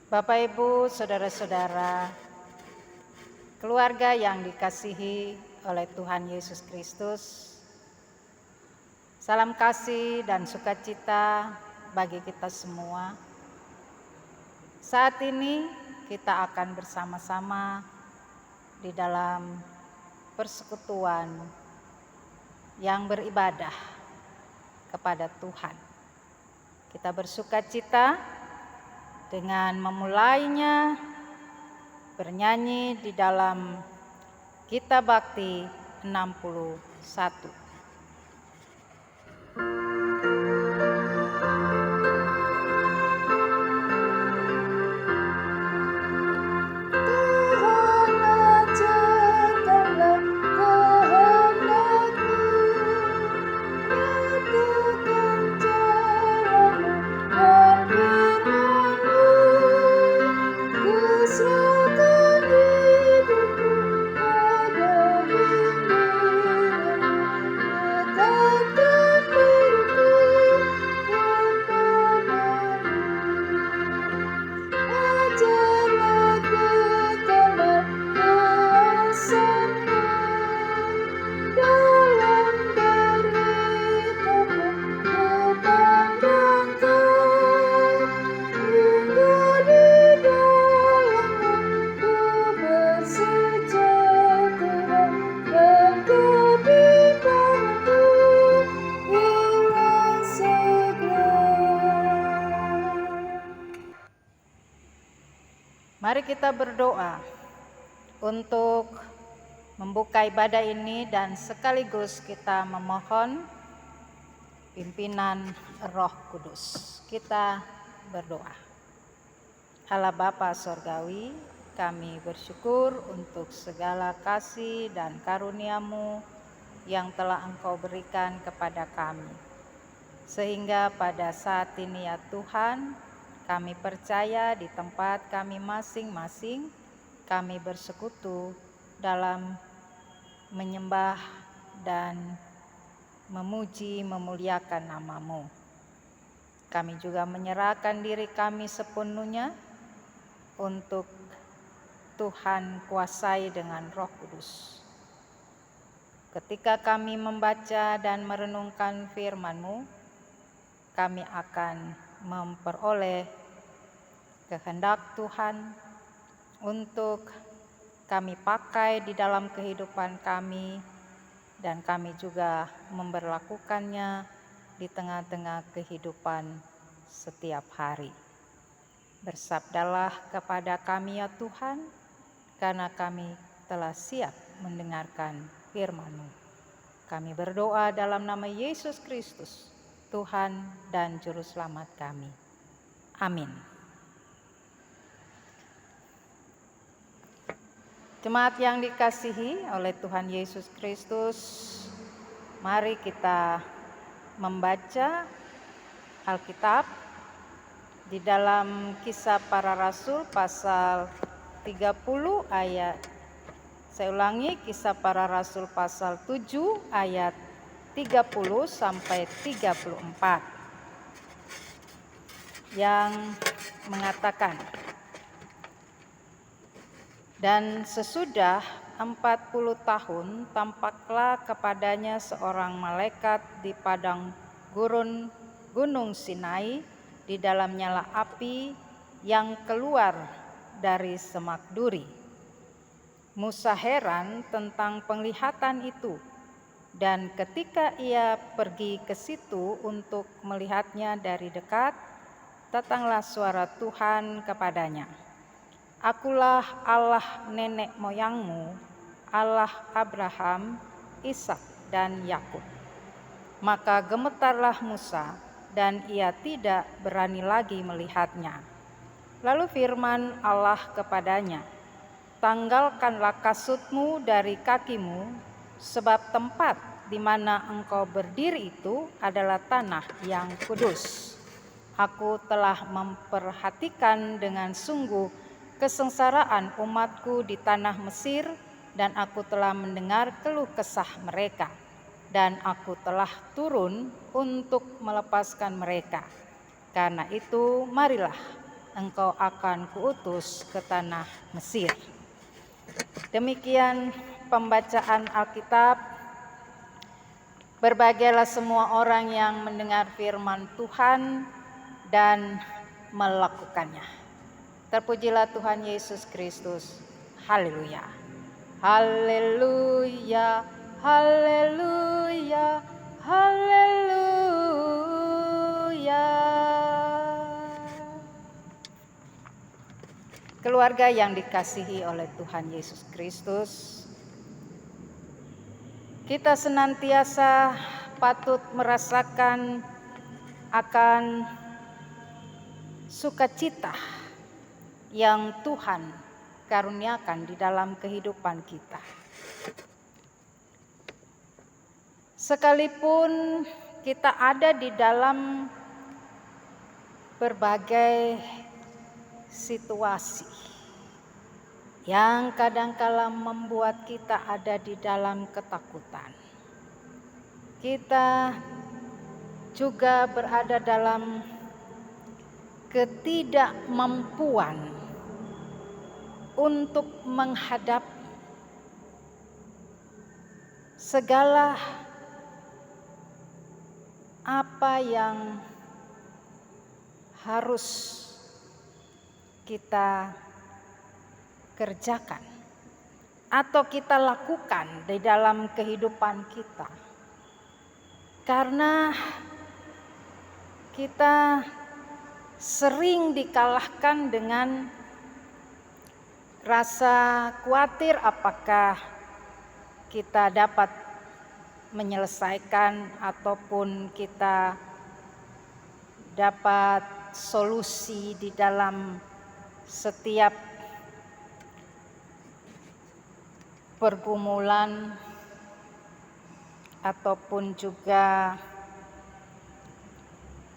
Bapak, Ibu, saudara-saudara, keluarga yang dikasihi oleh Tuhan Yesus Kristus, salam kasih dan sukacita bagi kita semua. Saat ini kita akan bersama-sama di dalam persekutuan yang beribadah kepada Tuhan. Kita bersukacita dengan memulainya bernyanyi di dalam Gita Bakti 61. Mari kita berdoa untuk membuka ibadah ini dan sekaligus kita memohon pimpinan Roh Kudus. Kita berdoa. Allah Bapa Sorgawi, kami bersyukur untuk segala kasih dan karunia-Mu yang telah Engkau berikan kepada kami. Sehingga pada saat ini ya Tuhan, kami percaya di tempat kami masing-masing, kami bersekutu dalam menyembah dan memuji, memuliakan nama-Mu. Kami juga menyerahkan diri kami sepenuhnya untuk Tuhan kuasai dengan Roh Kudus. Ketika kami membaca dan merenungkan firman-Mu, kami akan memperoleh kehendak Tuhan untuk kami pakai di dalam kehidupan kami, dan kami juga memberlakukannya di tengah-tengah kehidupan setiap hari. Bersabdalah kepada kami ya Tuhan, karena kami telah siap mendengarkan firman-Mu. Kami berdoa dalam nama Yesus Kristus, Tuhan dan Juru Selamat kami. Amin. Jemaat yang dikasihi oleh Tuhan Yesus Kristus, mari kita membaca Alkitab di dalam Kisah Para Rasul pasal 30 ayat, saya ulangi, Kisah Para Rasul pasal 7 ayat 30 sampai 34 yang mengatakan, dan sesudah 40 tahun tampaklah kepadanya seorang malaikat di padang gunung Sinai, di dalam nyala api yang keluar dari semak duri. Musa heran tentang penglihatan itu, dan ketika ia pergi ke situ untuk melihatnya dari dekat, datanglah suara Tuhan kepadanya. Akulah Allah nenek moyangmu, Allah Abraham, Ishak dan Yakub. Maka gemetarlah Musa, dan ia tidak berani lagi melihatnya. Lalu firman Allah kepadanya, tanggalkanlah kasutmu dari kakimu, sebab tempat di mana engkau berdiri itu adalah tanah yang kudus. Aku telah memperhatikan dengan sungguh kesengsaraan umatku di tanah Mesir, dan aku telah mendengar keluh kesah mereka. Dan aku telah turun untuk melepaskan mereka. Karena itu marilah engkau akan kuutus ke tanah Mesir. Demikian pembacaan Alkitab. Berbahagialah semua orang yang mendengar firman Tuhan dan melakukannya. Terpujilah Tuhan Yesus Kristus. Haleluya. Haleluya. Haleluya. Haleluya. Keluarga yang dikasihi oleh Tuhan Yesus Kristus, kita senantiasa patut merasakan akan sukacita yang Tuhan karuniakan di dalam kehidupan kita. Sekalipun kita ada di dalam berbagai situasi yang kadangkala membuat kita ada di dalam ketakutan. Kita juga berada dalam ketidakmampuan untuk menghadapi segala apa yang harus kita kerjakan atau kita lakukan di dalam kehidupan kita, karena kita sering dikalahkan dengan rasa khawatir apakah kita dapat menyelesaikan ataupun kita dapat solusi di dalam setiap pergumulan ataupun juga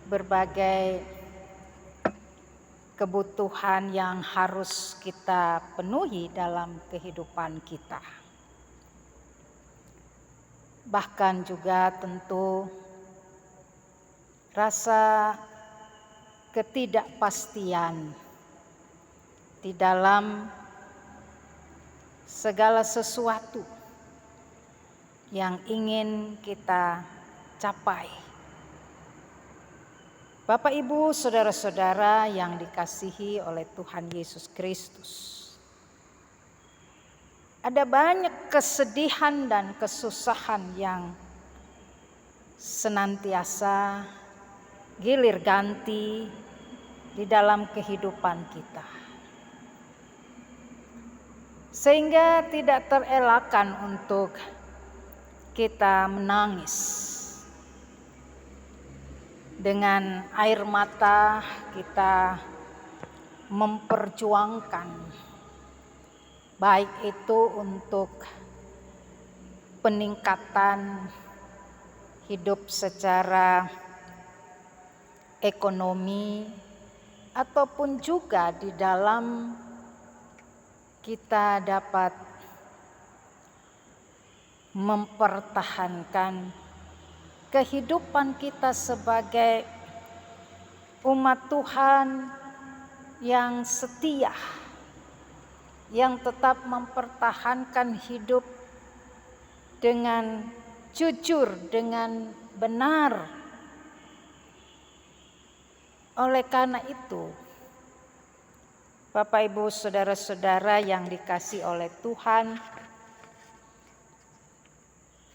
berbagai kebutuhan yang harus kita penuhi dalam kehidupan kita. Bahkan juga tentu rasa ketidakpastian di dalam segala sesuatu yang ingin kita capai. Bapak, Ibu, saudara-saudara yang dikasihi oleh Tuhan Yesus Kristus. Ada banyak kesedihan dan kesusahan yang senantiasa gilir ganti di dalam kehidupan kita. Sehingga tidak terelakkan untuk kita menangis. Dengan air mata kita memperjuangkan, baik itu untuk peningkatan hidup secara ekonomi ataupun juga di dalam kita dapat mempertahankan kehidupan kita sebagai umat Tuhan yang setia, yang tetap mempertahankan hidup dengan jujur, dengan benar. Oleh karena itu, Bapak, Ibu, saudara-saudara yang dikasihi oleh Tuhan,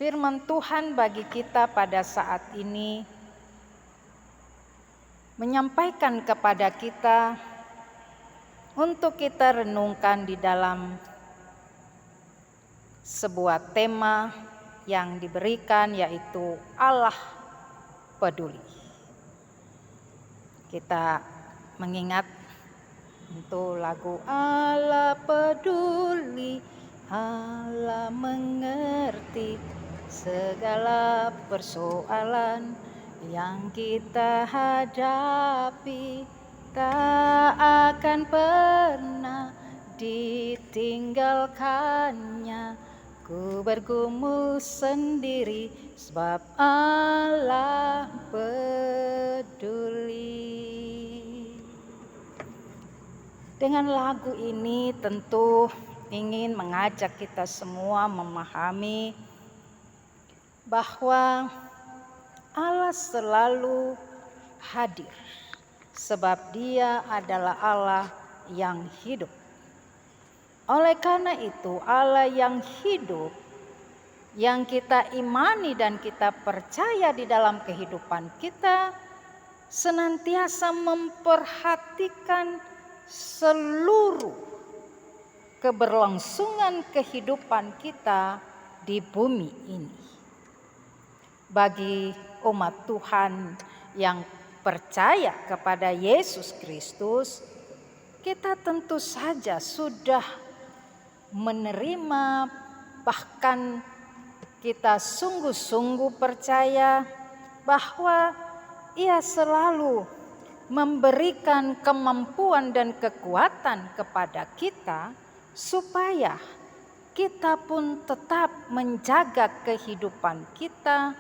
firman Tuhan bagi kita pada saat ini menyampaikan kepada kita untuk kita renungkan di dalam sebuah tema yang diberikan, yaitu Allah peduli. Kita mengingat untuk lagu Allah peduli, Allah mengerti segala persoalan yang kita hadapi, tak akan pernah ditinggalkannya. Ku bergumul sendiri sebab Allah peduli. Dengan lagu ini tentu ingin mengajak kita semua memahami bahwa Allah selalu hadir sebab Dia adalah Allah yang hidup. Oleh karena itu, Allah yang hidup yang kita imani dan kita percaya di dalam kehidupan kita senantiasa memperhatikan seluruh keberlangsungan kehidupan kita di bumi ini. Bagi umat Tuhan yang percaya kepada Yesus Kristus, kita tentu saja sudah menerima, bahkan kita sungguh-sungguh percaya bahwa Ia selalu memberikan kemampuan dan kekuatan kepada kita supaya kita pun tetap menjaga kehidupan kita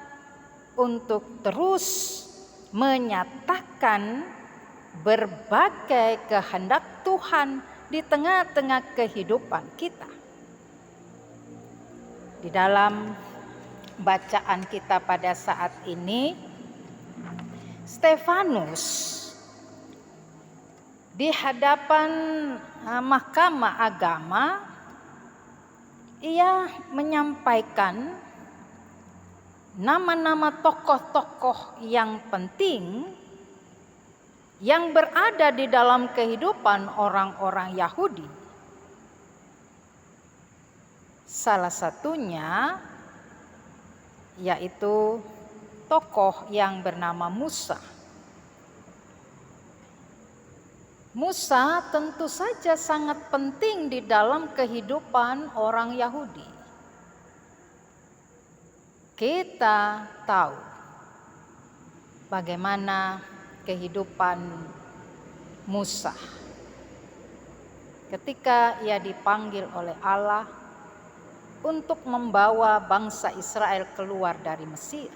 untuk terus menyatakan berbagai kehendak Tuhan di tengah-tengah kehidupan kita. Di dalam bacaan kita pada saat ini, Stefanus di hadapan mahkamah agama, ia menyampaikan nama-nama tokoh-tokoh yang penting yang berada di dalam kehidupan orang-orang Yahudi. Salah satunya yaitu tokoh yang bernama Musa. Musa tentu saja sangat penting di dalam kehidupan orang Yahudi. Kita tahu bagaimana kehidupan Musa ketika ia dipanggil oleh Allah untuk membawa bangsa Israel keluar dari Mesir.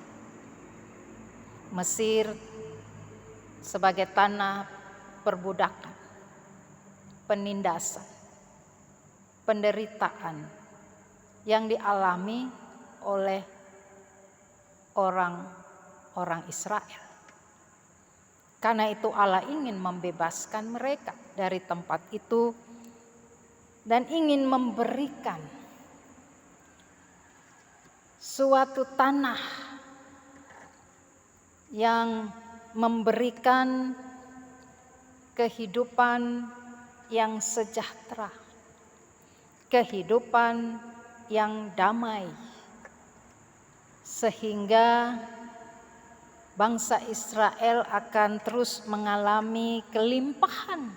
Mesir sebagai tanah perbudakan, penindasan, penderitaan yang dialami oleh orang-orang Israel. Karena itu Allah ingin membebaskan mereka dari tempat itu dan ingin memberikan suatu tanah yang memberikan kehidupan yang sejahtera, kehidupan yang damai, sehingga bangsa Israel akan terus mengalami kelimpahan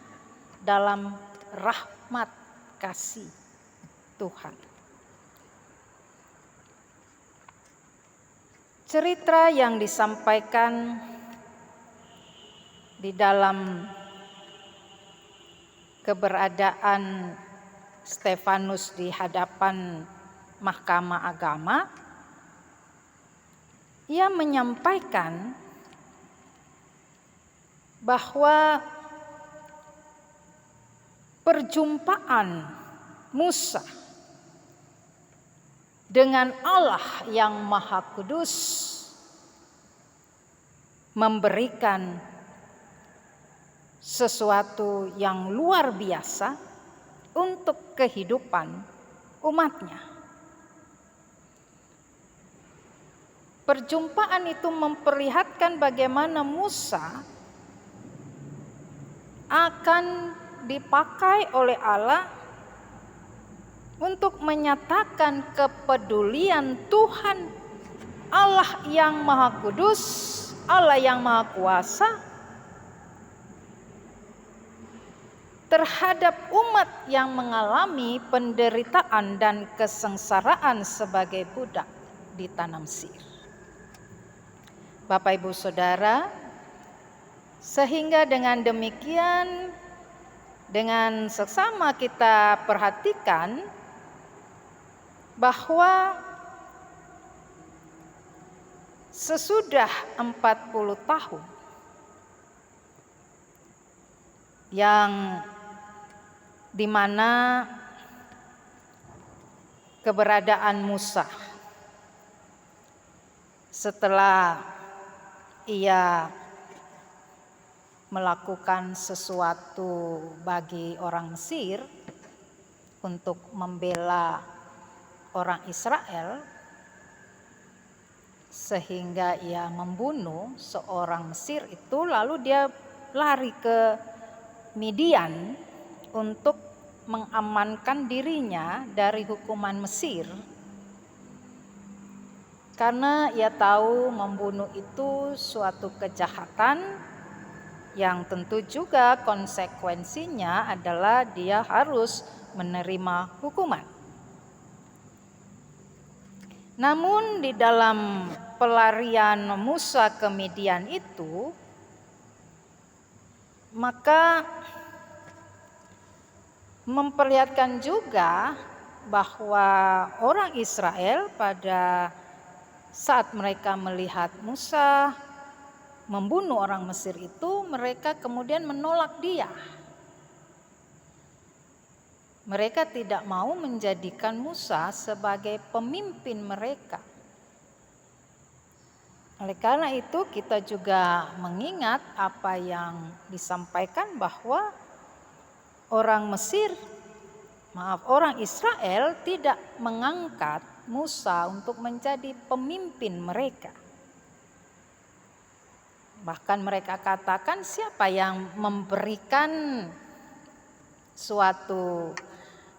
dalam rahmat kasih Tuhan. Cerita yang disampaikan di dalam keberadaan Stefanus di hadapan mahkamah agama, ia menyampaikan bahwa perjumpaan Musa dengan Allah yang Maha Kudus memberikan sesuatu yang luar biasa untuk kehidupan umatnya. Perjumpaan itu memperlihatkan bagaimana Musa akan dipakai oleh Allah untuk menyatakan kepedulian Tuhan, Allah yang Maha Kudus, Allah yang Maha Kuasa terhadap umat yang mengalami penderitaan dan kesengsaraan sebagai budak di tanah Mesir. Bapak Ibu Saudara, sehingga dengan demikian, dengan seksama kita perhatikan bahwa sesudah 40 tahun yang di mana keberadaan Musa setelah ia melakukan sesuatu bagi orang Mesir untuk membela orang Israel, sehingga ia membunuh seorang Mesir itu, lalu dia lari ke Midian untuk mengamankan dirinya dari hukuman Mesir, karena ia tahu membunuh itu suatu kejahatan yang tentu juga konsekuensinya adalah dia harus menerima hukuman. Namun di dalam pelarian Musa ke Midian itu, maka memperlihatkan juga bahwa orang Israel pada saat mereka melihat Musa membunuh orang Mesir itu, mereka kemudian menolak dia. Mereka tidak mau menjadikan Musa sebagai pemimpin mereka. Oleh karena itu kita juga mengingat apa yang disampaikan bahwa orang Israel tidak mengangkat Musa untuk menjadi pemimpin mereka. Bahkan mereka katakan, siapa yang memberikan suatu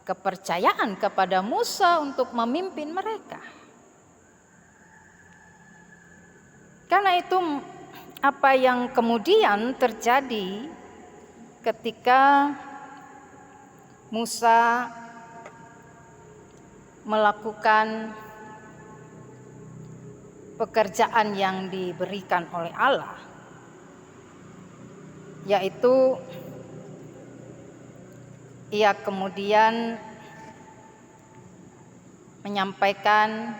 kepercayaan kepada Musa untuk memimpin mereka? Karena itu apa yang kemudian terjadi ketika Musa melakukan pekerjaan yang diberikan oleh Allah, yaitu ia kemudian menyampaikan,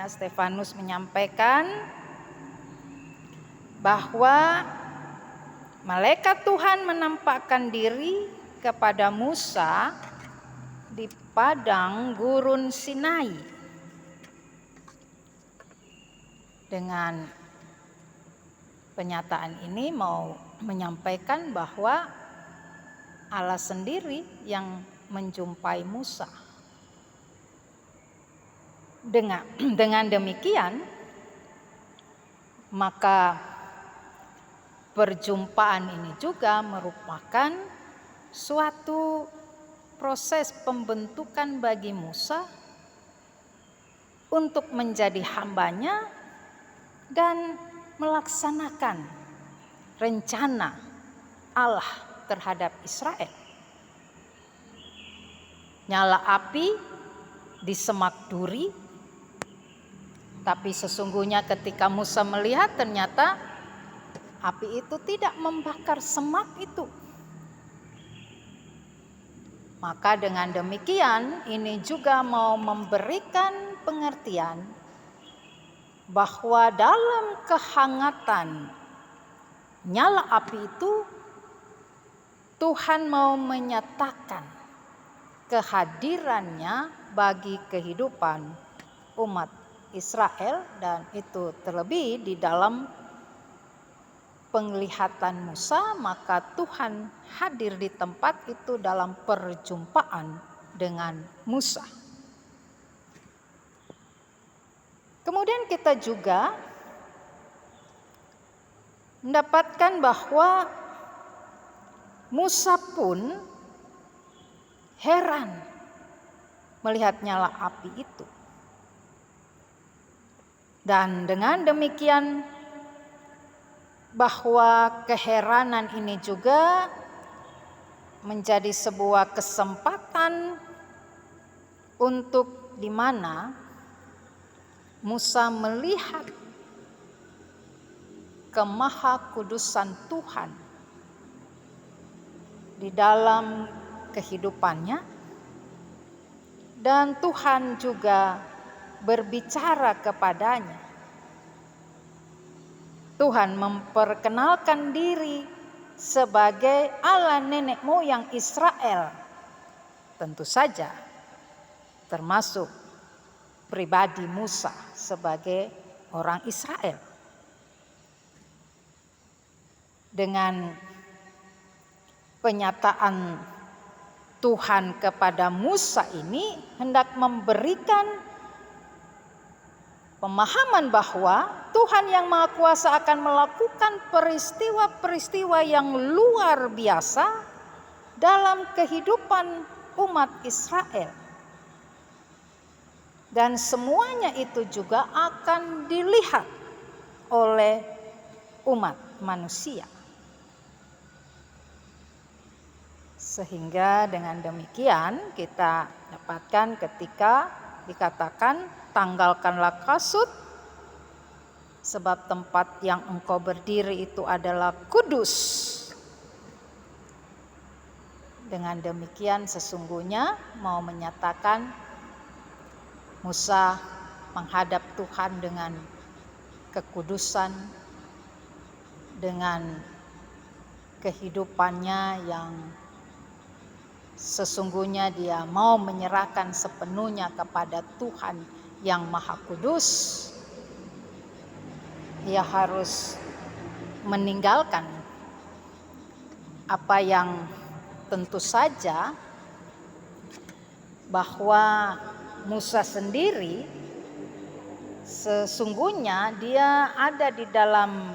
Stefanus menyampaikan bahwa malaikat Tuhan menampakkan diri kepada Musa di padang gurun Sinai. Dengan pernyataan ini mau menyampaikan bahwa Allah sendiri yang menjumpai Musa. Dengan demikian, maka perjumpaan ini juga merupakan suatu proses pembentukan bagi Musa untuk menjadi hambanya dan melaksanakan rencana Allah terhadap Israel. Nyala api di semak duri, tapi sesungguhnya ketika Musa melihat, ternyata api itu tidak membakar semak itu. Maka dengan demikian ini juga mau memberikan pengertian bahwa dalam kehangatan nyala api itu Tuhan mau menyatakan kehadirannya bagi kehidupan umat Israel, dan itu terlebih di dalam penglihatan Musa, maka Tuhan hadir di tempat itu dalam perjumpaan dengan Musa. Kemudian kita juga mendapatkan bahwa Musa pun heran melihat nyala api itu. Dan dengan demikian bahwa keheranan ini juga menjadi sebuah kesempatan untuk di mana Musa melihat kemahakudusan Tuhan di dalam kehidupannya, dan Tuhan juga berbicara kepadanya. Tuhan memperkenalkan diri sebagai Allah nenek moyang Israel tentu saja termasuk pribadi Musa sebagai orang Israel. Dengan penyataan Tuhan kepada Musa ini hendak memberikan pemahaman bahwa Tuhan yang Maha Kuasa akan melakukan peristiwa-peristiwa yang luar biasa dalam kehidupan umat Israel. Dan semuanya itu juga akan dilihat oleh umat manusia. Sehingga dengan demikian kita dapatkan ketika dikatakan tanggalkanlah kasut sebab tempat yang engkau berdiri itu adalah kudus. Dengan demikian sesungguhnya mau menyatakan Musa menghadap Tuhan dengan kekudusan, dengan kehidupannya yang sesungguhnya dia mau menyerahkan sepenuhnya kepada Tuhan yang Maha Kudus. Ia harus meninggalkan apa yang tentu saja bahwa Musa sendiri sesungguhnya dia ada di dalam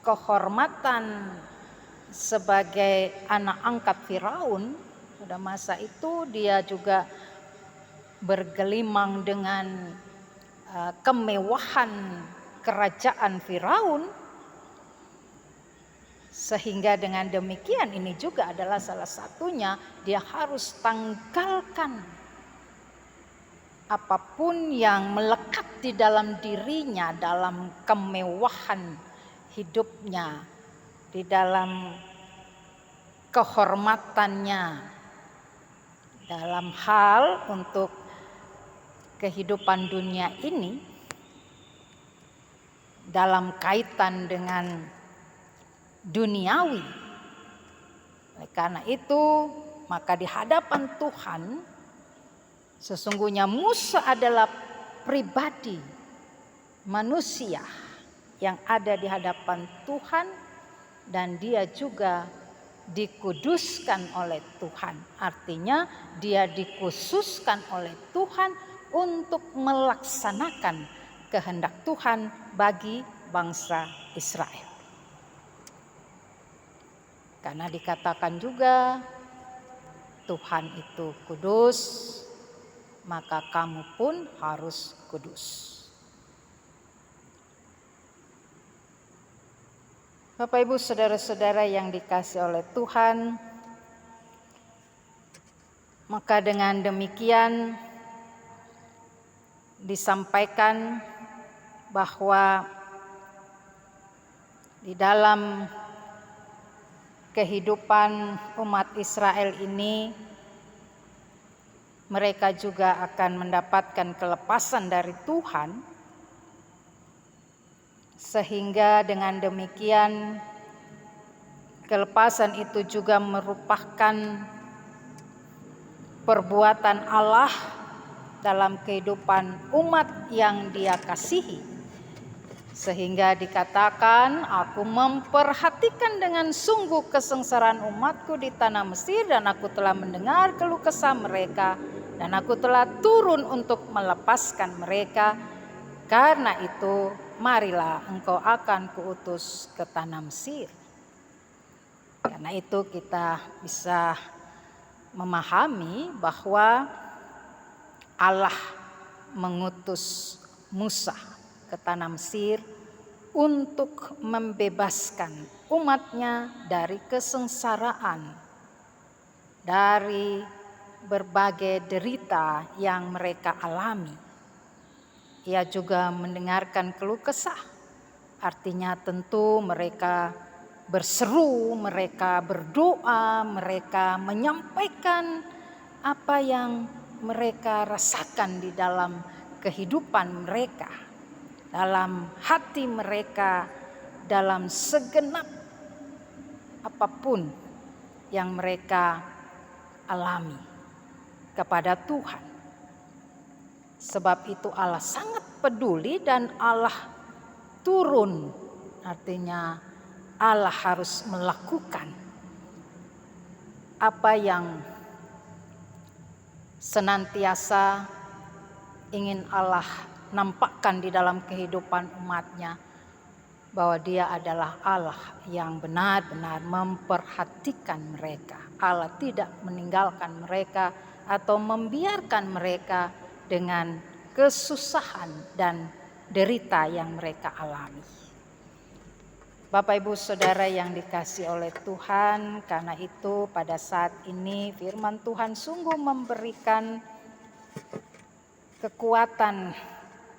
kehormatan sebagai anak angkat Firaun. Pada masa itu dia juga bergelimang dengan kemewahan kerajaan Firaun. Sehingga dengan demikian ini juga adalah salah satunya dia harus tanggalkan apapun yang melekat di dalam dirinya, dalam kemewahan hidupnya, di dalam kehormatannya, dalam hal untuk kehidupan dunia ini, dalam kaitan dengan duniawi. Oleh karena itu, maka di hadapan Tuhan sesungguhnya Musa adalah pribadi manusia yang ada di hadapan Tuhan dan dia juga dikuduskan oleh Tuhan. Artinya dia dikhususkan oleh Tuhan untuk melaksanakan kehendak Tuhan bagi bangsa Israel. Karena dikatakan juga Tuhan itu kudus, maka kamu pun harus kudus. Bapak Ibu saudara-saudara yang dikasihi oleh Tuhan, maka dengan demikian disampaikan bahwa di dalam kehidupan umat Israel ini mereka juga akan mendapatkan kelepasan dari Tuhan, sehingga dengan demikian kelepasan itu juga merupakan perbuatan Allah dalam kehidupan umat yang Dia kasihi. Sehingga dikatakan, aku memperhatikan dengan sungguh kesengsaraan umatku di tanah Mesir, dan aku telah mendengar keluh kesah mereka, dan aku telah turun untuk melepaskan mereka. Karena itu marilah engkau akan kuutus ke tanah Mesir. Karena itu kita bisa memahami bahwa Allah mengutus Musa ke tanah Mesir untuk membebaskan umatnya dari kesengsaraan, dari berbagai derita yang mereka alami. Ia juga mendengarkan keluh kesah, artinya tentu mereka berseru, mereka berdoa, mereka menyampaikan apa yang mereka rasakan di dalam kehidupan mereka, dalam hati mereka, dalam segenap apapun yang mereka alami kepada Tuhan. Sebab itu Allah sangat peduli dan Allah turun. Artinya Allah harus melakukan apa yang senantiasa ingin Allah nampakkan di dalam kehidupan umatnya, bahwa Dia adalah Allah yang benar-benar memperhatikan mereka. Allah tidak meninggalkan mereka atau membiarkan mereka dengan kesusahan dan derita yang mereka alami. Bapak Ibu Saudara yang dikasihi oleh Tuhan, karena itu pada saat ini firman Tuhan sungguh memberikan kekuatan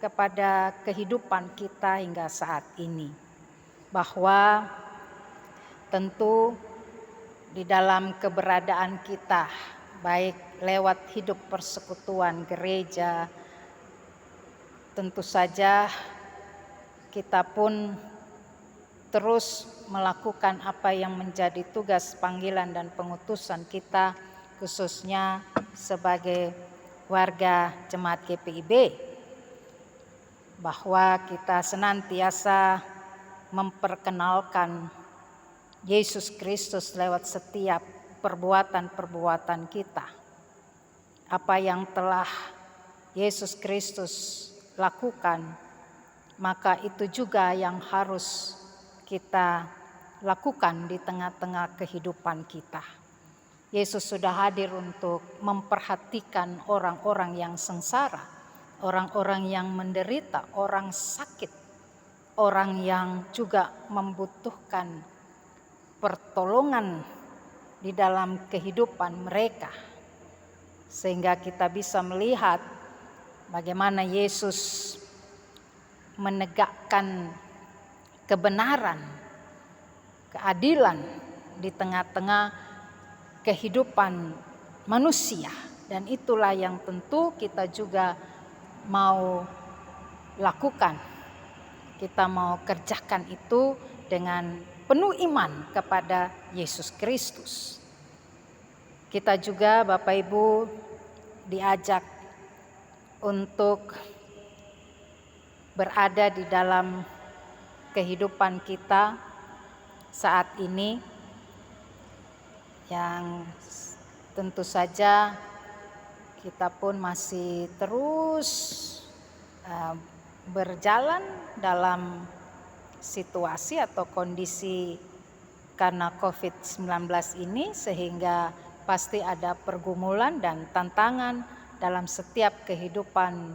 kepada kehidupan kita hingga saat ini. Bahwa tentu di dalam keberadaan kita, baik lewat hidup persekutuan gereja, tentu saja kita pun terus melakukan apa yang menjadi tugas panggilan dan pengutusan kita, khususnya sebagai warga Jemaat GPIB, bahwa kita senantiasa memperkenalkan Yesus Kristus lewat setiap perbuatan-perbuatan kita. Apa yang telah Yesus Kristus lakukan, maka itu juga yang harus kita lakukan di tengah-tengah kehidupan kita. Yesus sudah hadir untuk memperhatikan orang-orang yang sengsara, orang-orang yang menderita, orang sakit, orang yang juga membutuhkan pertolongan di dalam kehidupan mereka. Sehingga kita bisa melihat bagaimana Yesus menegakkan kebenaran, keadilan di tengah-tengah kehidupan manusia. Dan itulah yang tentu kita juga mau lakukan. Kita mau kerjakan itu dengan penuh iman kepada Yesus Kristus. Kita juga Bapak Ibu diajak untuk berada di dalam kehidupan kita saat ini, yang tentu saja kita pun masih terus berjalan dalam situasi atau kondisi karena COVID-19 ini, sehingga pasti ada pergumulan dan tantangan dalam setiap kehidupan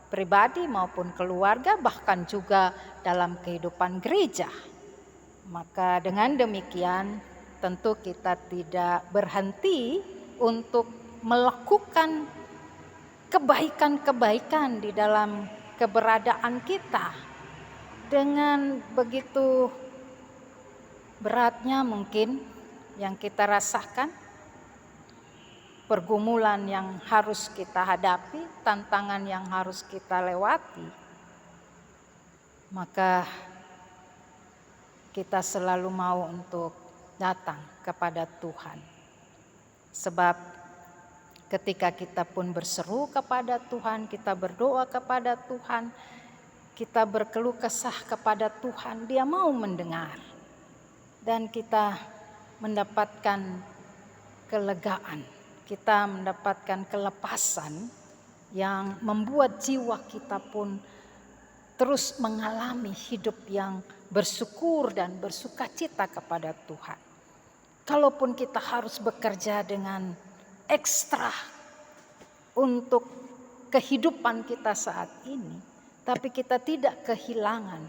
pribadi maupun keluarga, bahkan juga dalam kehidupan gereja. Maka dengan demikian tentu kita tidak berhenti untuk melakukan kebaikan-kebaikan di dalam keberadaan kita. Dengan begitu beratnya mungkin yang kita rasakan, pergumulan yang harus kita hadapi, tantangan yang harus kita lewati, maka kita selalu mau untuk datang kepada Tuhan. Sebab ketika kita pun berseru kepada Tuhan, kita berdoa kepada Tuhan, kita berkeluh kesah kepada Tuhan, Dia mau mendengar. Dan kita mendapatkan kelegaan, kita mendapatkan kelepasan yang membuat jiwa kita pun terus mengalami hidup yang bersyukur dan bersukacita kepada Tuhan. Kalaupun kita harus bekerja dengan ekstra untuk kehidupan kita saat ini, tapi kita tidak kehilangan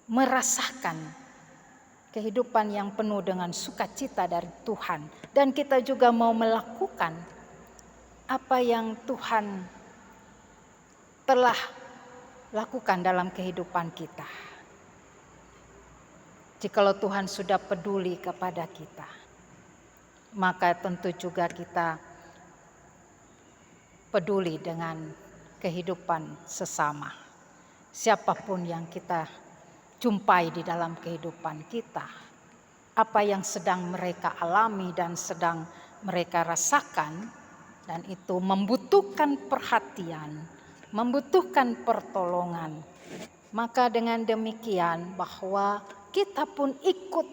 merasakan kehidupan yang penuh dengan sukacita dari Tuhan. Dan kita juga mau melakukan apa yang Tuhan telah lakukan dalam kehidupan kita. Jikalau Tuhan sudah peduli kepada kita, maka tentu juga kita peduli dengan kehidupan sesama. Siapapun yang kita jumpai di dalam kehidupan kita, apa yang sedang mereka alami dan sedang mereka rasakan, dan itu membutuhkan perhatian, membutuhkan pertolongan. Maka dengan demikian bahwa kita pun ikut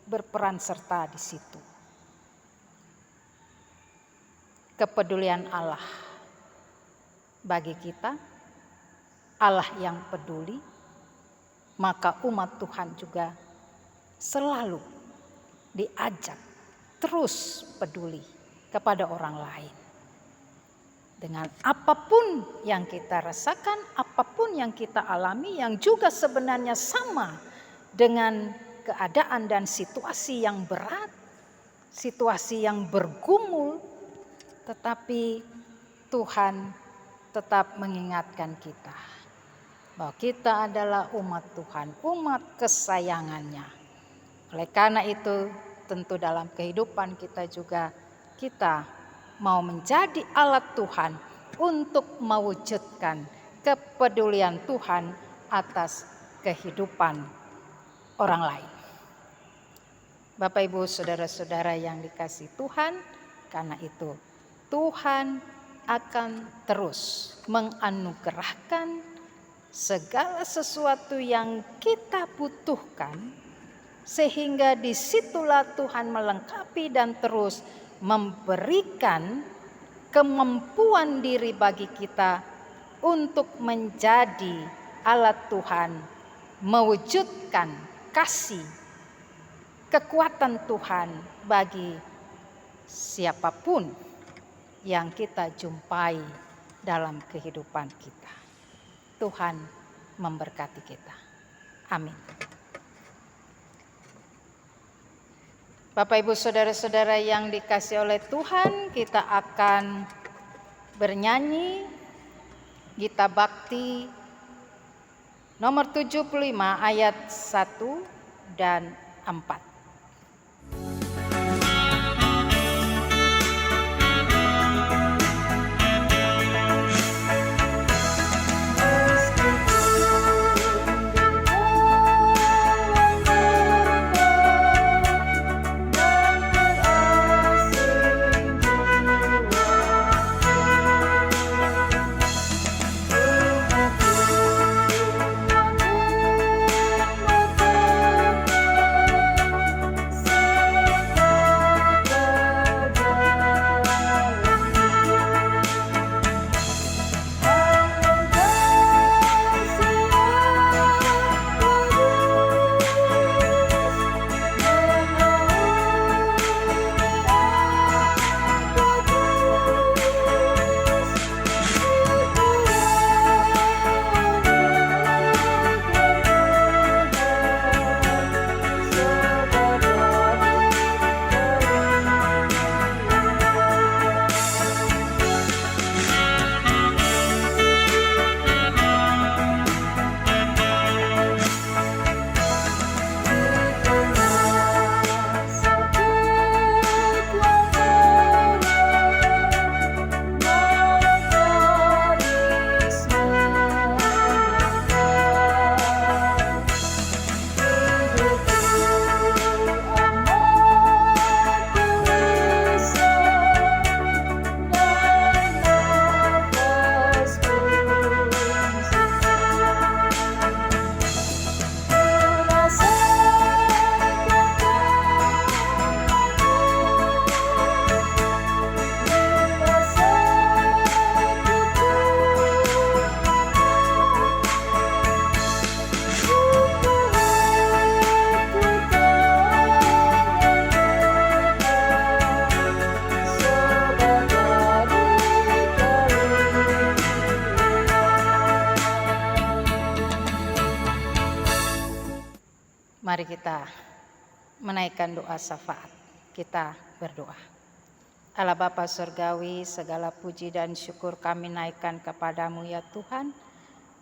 berperan serta di situ. Kepedulian Allah bagi kita, Allah yang peduli, maka umat Tuhan juga selalu diajak terus peduli kepada orang lain. Dengan apapun yang kita rasakan, apapun yang kita alami, yang juga sebenarnya sama dengan keadaan dan situasi yang berat, situasi yang bergumul, tetapi Tuhan tetap mengingatkan kita bahwa kita adalah umat Tuhan, umat kesayangannya. Oleh karena itu, tentu dalam kehidupan kita juga, kita mau menjadi alat Tuhan untuk mewujudkan kepedulian Tuhan atas kehidupan orang lain. Bapak, Ibu, saudara-saudara yang dikasihi Tuhan, karena itu Tuhan akan terus menganugerahkan segala sesuatu yang kita butuhkan, sehingga disitulah Tuhan melengkapi dan terus memberikan kemampuan diri bagi kita untuk menjadi alat Tuhan, mewujudkan kasih, kekuatan Tuhan bagi siapapun yang kita jumpai dalam kehidupan kita. Tuhan memberkati kita. Amin. Bapak, Ibu, saudara-saudara yang dikasihi oleh Tuhan, kita akan bernyanyi Gita Bakti nomor 75 ayat 1 dan 4. Mari kita menaikkan doa syafaat. Kita berdoa. Allah Bapa Surgawi, segala puji dan syukur kami naikkan kepadamu ya Tuhan,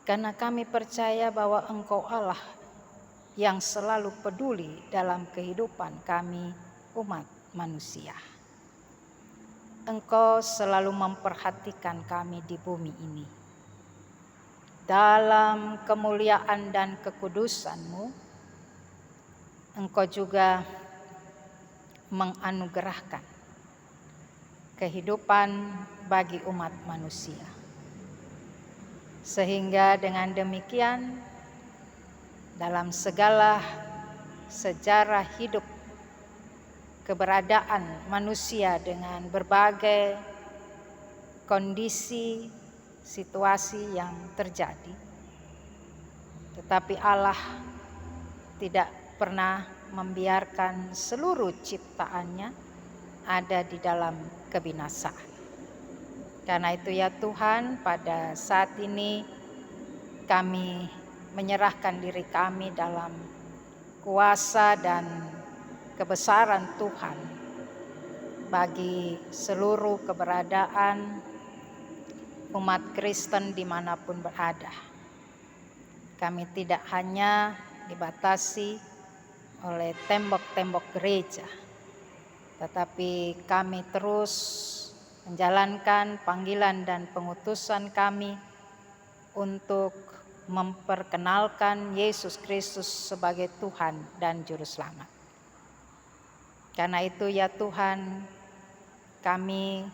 karena kami percaya bahwa Engkau Allah yang selalu peduli dalam kehidupan kami umat manusia. Engkau selalu memperhatikan kami di bumi ini. Dalam kemuliaan dan kekudusan-Mu, Engkau juga menganugerahkan kehidupan bagi umat manusia. Sehingga dengan demikian dalam segala sejarah hidup keberadaan manusia dengan berbagai kondisi, situasi yang terjadi, tetapi Allah tidak pernah membiarkan seluruh ciptaannya ada di dalam kebinasaan. Karena itu ya Tuhan, pada saat ini kami menyerahkan diri kami dalam kuasa dan kebesaran Tuhan bagi seluruh keberadaan umat Kristen dimanapun berada. Kami tidak hanya dibatasi oleh tembok-tembok gereja, tetapi kami terus menjalankan panggilan dan pengutusan kami untuk memperkenalkan Yesus Kristus sebagai Tuhan dan Juru Selamat. Karena itu ya Tuhan, kami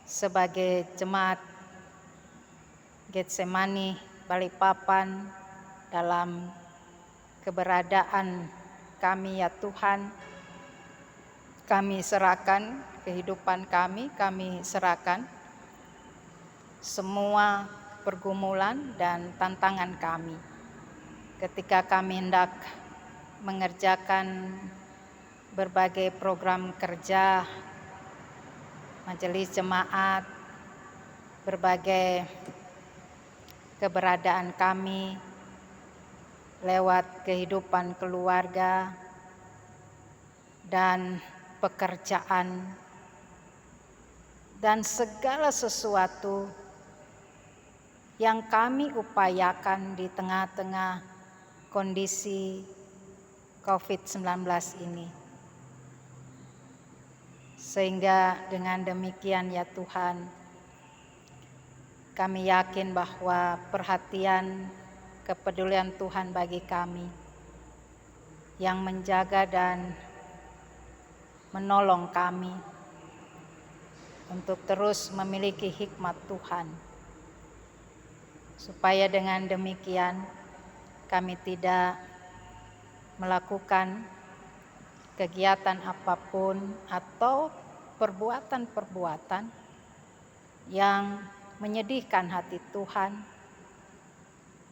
sebagai jemaat Getsemani Balikpapan dalam keberadaan kami ya Tuhan, kami serahkan kehidupan kami serahkan semua pergumulan dan tantangan kami ketika kami hendak mengerjakan berbagai program kerja majelis jemaat, berbagai keberadaan kami lewat kehidupan keluarga dan pekerjaan dan segala sesuatu yang kami upayakan di tengah-tengah kondisi COVID-19 ini. Sehingga dengan demikian ya Tuhan, kami yakin bahwa perhatian, kepedulian Tuhan bagi kami yang menjaga dan menolong kami untuk terus memiliki hikmat Tuhan, supaya dengan demikian kami tidak melakukan kegiatan apapun atau perbuatan-perbuatan yang menyedihkan hati Tuhan,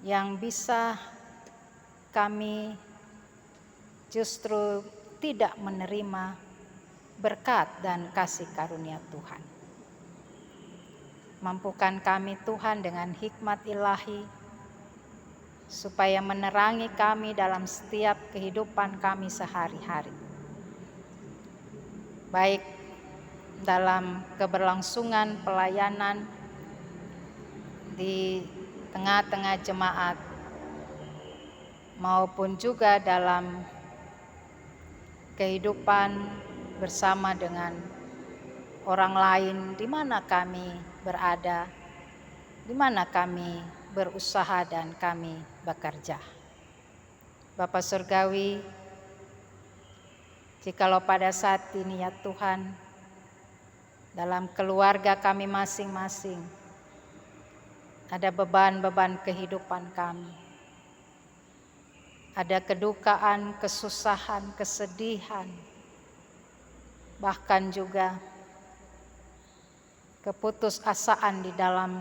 yang bisa kami justru tidak menerima berkat dan kasih karunia Tuhan. Mampukan kami Tuhan dengan hikmat ilahi, supaya menerangi kami dalam setiap kehidupan kami sehari-hari. Baik dalam keberlangsungan pelayanan di tengah-tengah jemaat, maupun juga dalam kehidupan bersama dengan orang lain di mana kami berada, di mana kami berusaha dan kami bekerja. Bapa Surgawi, jikalau pada saat ini ya Tuhan, dalam keluarga kami masing-masing ada beban-beban kehidupan kami, ada kedukaan, kesusahan, kesedihan, bahkan juga keputusasaan di dalam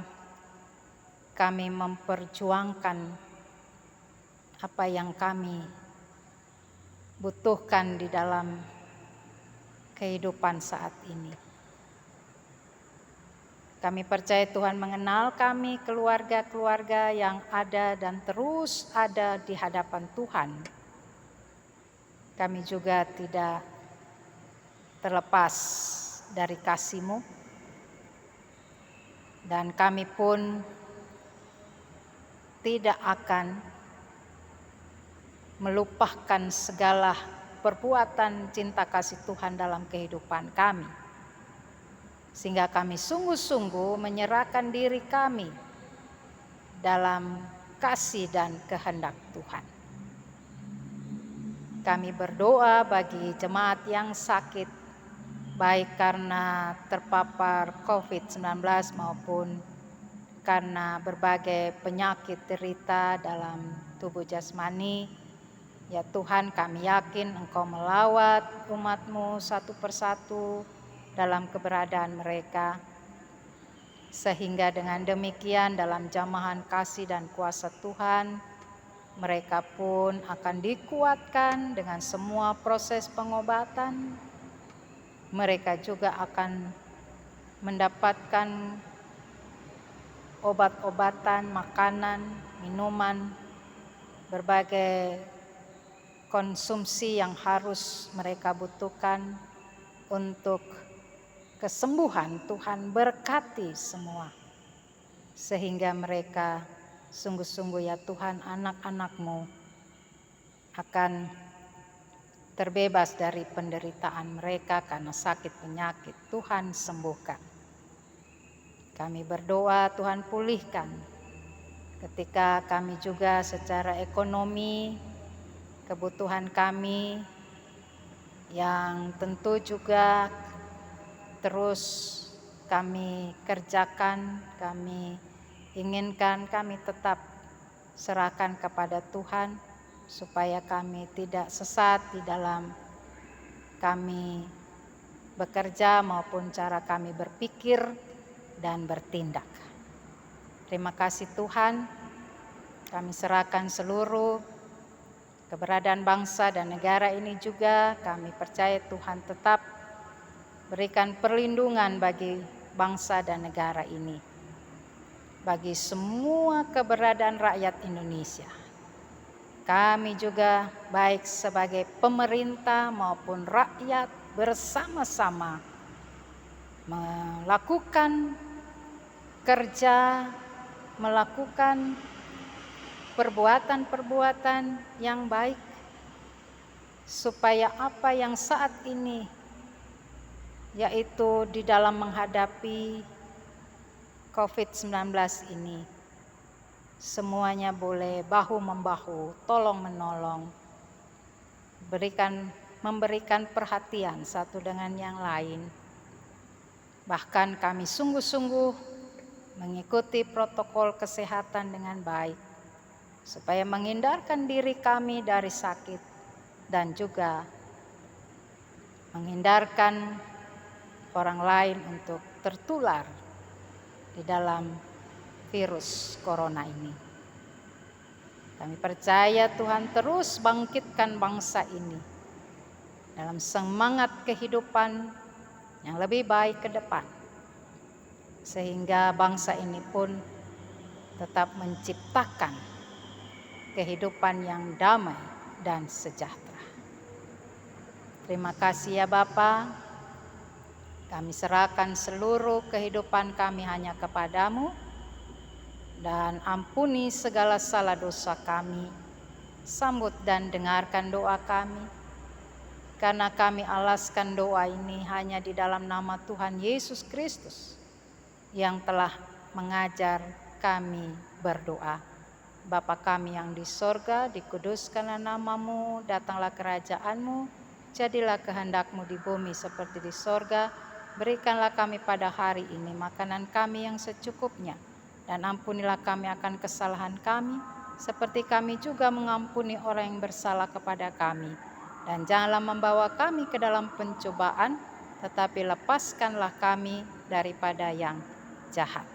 kami memperjuangkan apa yang kami butuhkan di dalam kehidupan saat ini. Kami percaya Tuhan mengenal kami, keluarga-keluarga yang ada dan terus ada di hadapan Tuhan. Kami juga tidak terlepas dari kasih-Mu, dan kami pun tidak akan melupakan segala perbuatan cinta kasih Tuhan dalam kehidupan kami, sehingga kami sungguh-sungguh menyerahkan diri kami dalam kasih dan kehendak Tuhan. Kami berdoa bagi jemaat yang sakit, baik karena terpapar COVID-19 maupun karena berbagai penyakit derita dalam tubuh jasmani. Ya Tuhan, kami yakin Engkau melawat umat-Mu satu persatu dalam keberadaan mereka, sehingga dengan demikian dalam jamahan kasih dan kuasa Tuhan, mereka pun akan dikuatkan dengan semua proses pengobatan. Mereka juga akan mendapatkan obat-obatan, makanan, minuman, berbagai konsumsi yang harus mereka butuhkan untuk kesembuhan. Tuhan berkati semua, sehingga mereka sungguh-sungguh ya Tuhan, anak-anak-Mu akan terbebas dari penderitaan mereka karena sakit penyakit. Tuhan sembuhkan. Kami berdoa Tuhan pulihkan. Ketika kami juga secara ekonomi, kebutuhan kami yang tentu juga terus kami kerjakan, kami inginkan, kami tetap serahkan kepada Tuhan, supaya kami tidak sesat di dalam kami bekerja maupun cara kami berpikir dan bertindak. Terima kasih Tuhan, kami serahkan seluruh keberadaan bangsa dan negara ini juga. Kami percaya Tuhan tetap berikan perlindungan bagi bangsa dan negara ini, bagi semua keberadaan rakyat Indonesia. Kami juga baik sebagai pemerintah maupun rakyat bersama-sama melakukan kerja, melakukan perbuatan-perbuatan yang baik, supaya apa yang saat ini, yaitu di dalam menghadapi COVID-19 ini, semuanya boleh bahu-membahu, tolong-menolong, memberikan perhatian satu dengan yang lain. Bahkan kami sungguh-sungguh mengikuti protokol kesehatan dengan baik, supaya menghindarkan diri kami dari sakit dan juga menghindarkan orang lain untuk tertular di dalam virus corona ini. Kami percaya Tuhan terus bangkitkan bangsa ini dalam semangat kehidupan yang lebih baik ke depan, sehingga bangsa ini pun tetap menciptakan kehidupan yang damai dan sejahtera. Terima kasih ya Bapa. Kami serahkan seluruh kehidupan kami hanya kepadamu, dan ampuni segala salah dosa kami. Sambut dan dengarkan doa kami, karena kami alaskan doa ini hanya di dalam nama Tuhan Yesus Kristus yang telah mengajar kami berdoa. Bapa kami yang di sorga, dikuduskanlah namamu, datanglah kerajaanmu, jadilah kehendak-Mu di bumi seperti di sorga. Berikanlah kami pada hari ini makanan kami yang secukupnya, dan ampunilah kami akan kesalahan kami, seperti kami juga mengampuni orang yang bersalah kepada kami. Dan janganlah membawa kami ke dalam pencobaan, tetapi lepaskanlah kami daripada yang jahat.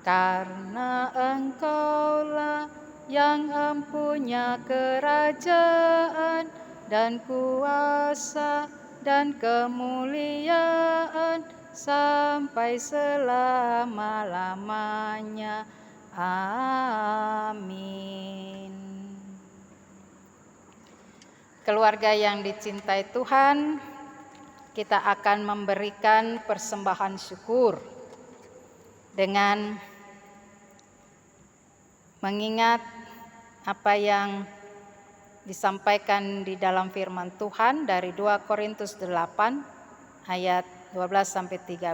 Karena Engkaulah yang empunya kerajaan dan kuasa dan kemuliaan sampai selama-lamanya. Amin. Keluarga yang dicintai Tuhan, kita akan memberikan persembahan syukur dengan mengingat apa yang disampaikan di dalam firman Tuhan dari 2 Korintus 8 ayat 12-13.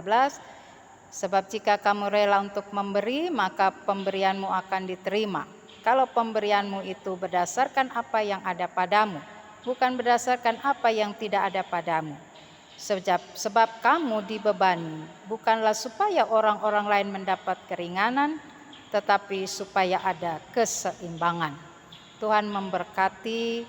Sebab jika kamu rela untuk memberi, maka pemberianmu akan diterima. Kalau pemberianmu itu berdasarkan apa yang ada padamu, bukan berdasarkan apa yang tidak ada padamu. Sebab kamu dibebani, bukanlah supaya orang-orang lain mendapat keringanan, tetapi supaya ada keseimbangan. Tuhan memberkati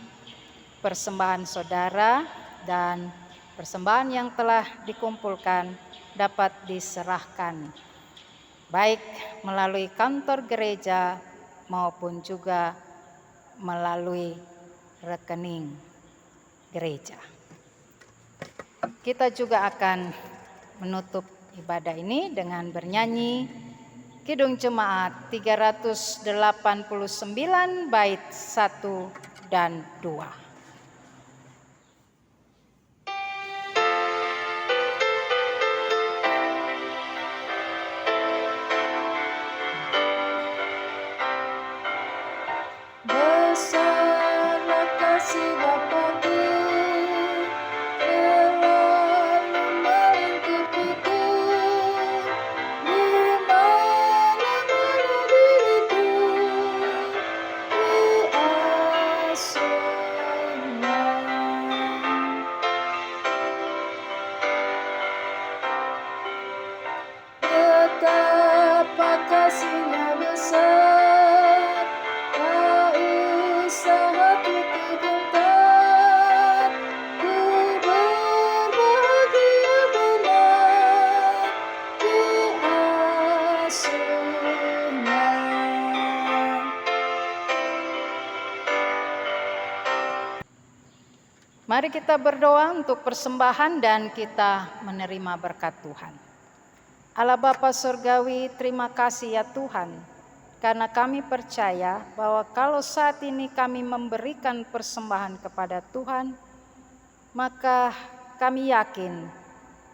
persembahan saudara, dan persembahan yang telah dikumpulkan dapat diserahkan baik melalui kantor gereja maupun juga melalui rekening gereja. Kita juga akan menutup ibadah ini dengan bernyanyi Kidung Jemaat 389 bait 1 dan 2. Besarlah kasih Bapa-Ku, selalu melingkupiku, di mana-mana diriku diasuhnya. Betapa kasih-Nya besar, tak usah hatiku gentar, ku berbahagia benar diasuhnya. Mari kita berdoa untuk persembahan dan kita menerima berkat Tuhan. Allah Bapa Surgawi, terima kasih ya Tuhan, karena kami percaya bahwa kalau saat ini kami memberikan persembahan kepada Tuhan, maka kami yakin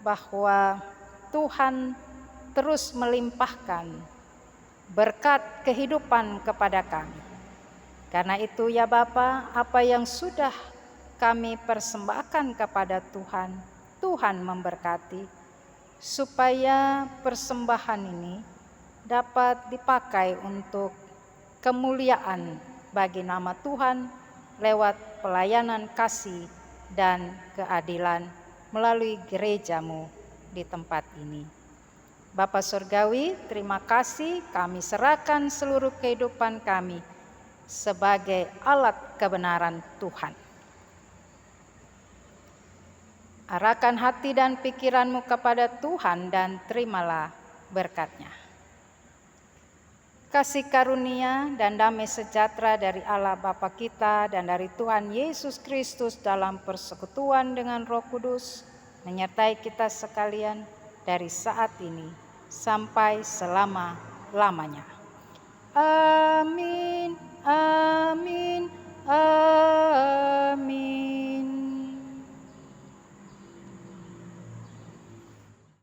bahwa Tuhan terus melimpahkan berkat kehidupan kepada kami. Karena itu ya Bapa, apa yang sudah kami persembahkan kepada Tuhan, Tuhan memberkati, supaya persembahan ini dapat dipakai untuk kemuliaan bagi nama Tuhan lewat pelayanan kasih dan keadilan melalui gereja-Mu di tempat ini. Bapa Surgawi, terima kasih, kami serahkan seluruh kehidupan kami sebagai alat kebenaran Tuhan. Arahkan hati dan pikiranmu kepada Tuhan dan terimalah berkat-Nya. Kasih karunia dan damai sejahtera dari Allah Bapa kita dan dari Tuhan Yesus Kristus dalam persekutuan dengan Roh Kudus menyertai kita sekalian dari saat ini sampai selama-lamanya. Amin.